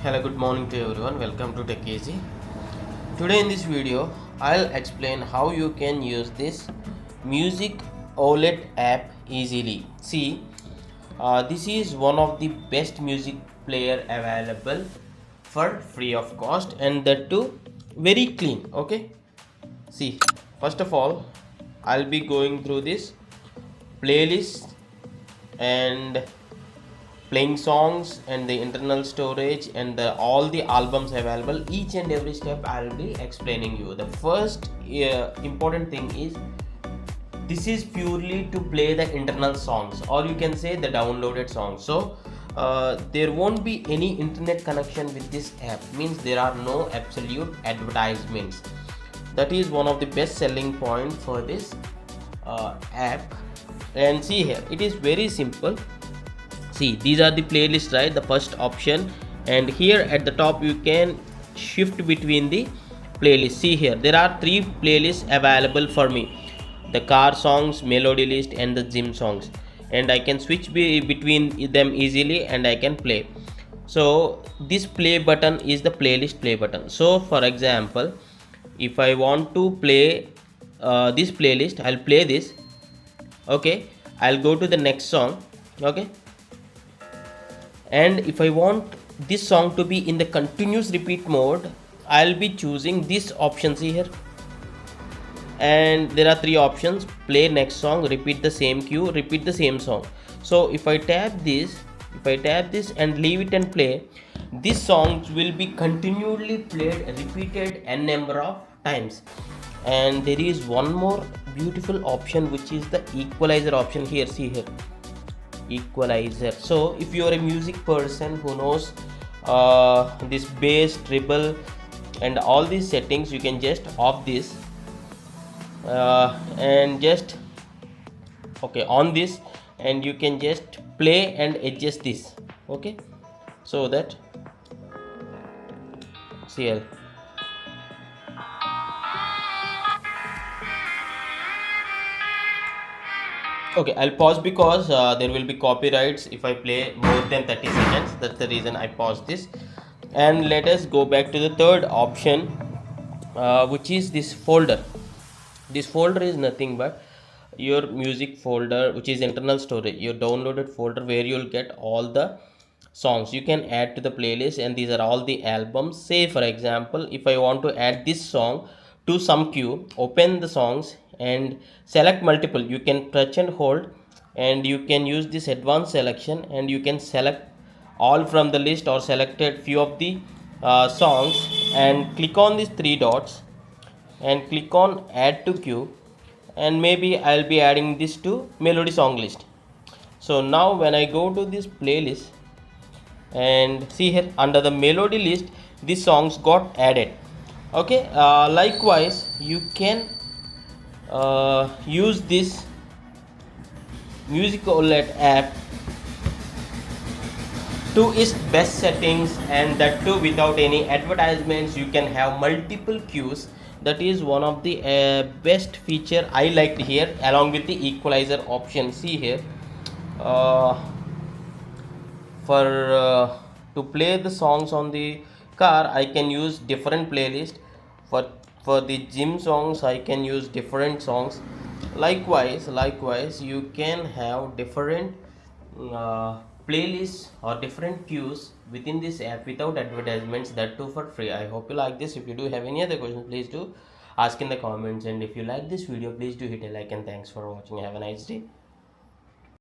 Hello, good morning to everyone. Welcome to Tech Easy. Today in this video, I'll explain how you can use this Music OLED app easily. See, this is one of the best music player available for free of cost, and that too very clean. Okay. See, first of all, I'll be going through this playlist and playing songs and the internal storage and all the albums available. Each and every step I'll be explaining you. The first important thing is this is purely to play the internal songs, or you can say the downloaded songs. So there won't be any internet connection with this app, means there are no absolute advertisements. That is one of the best selling point for this app. And see here, it is very simple. See, these are the playlists, right? The first option, and here at the top you can shift between the playlists. See here, there are three playlists available for me: the car songs, melody list, and the gym songs, and I can switch between them easily and I can play. So this play button is the playlist play button. So for example, if I want to play this playlist, I'll play this. Okay, I'll go to the next song. Okay, and if I want this song to be in the continuous repeat mode, I'll be choosing this option. See here, and there are three options: play next song, repeat the same cue, repeat the same song. So if I tap this and leave it and play, these songs will be continually played, repeated n number of times. And there is one more beautiful option, which is the equalizer option. Here, see here, equalizer. So if you are a music person who knows this bass, treble, and all these settings, you can just off this and just on this, and you can just play and adjust this. Okay, so that CL. Okay, I'll pause because there will be copyrights if I play more than 30 seconds. That's the reason I paused this. And let us go back to the third option, which is this folder. This folder is nothing but your music folder, which is internal storage, your downloaded folder, where you'll get all the songs you can add to the playlist. And these are all the albums. Say for example, if I want to add this song to some queue, open the songs and select multiple. You can touch and hold, and you can use this advanced selection, and you can select all from the list or selected few of the songs, and click on these three dots and click on add to queue, and maybe I'll be adding this to melody song list. So now when I go to this playlist, and see here under the melody list, these songs got added. Okay, likewise you can use this Musicolet app to its best settings, and that too without any advertisements. You can have multiple queues. That is one of the best feature I liked here, along with the equalizer option. See here, uh, for to play the songs on the car, I can use different playlist. For the gym songs, I can use different songs. Likewise you can have different playlists or different queues within this app without advertisements, that too for free. I hope you like this. If you do have any other questions, please do ask in the comments, and if you like this video, please do hit a like, and thanks for watching. Have a nice day.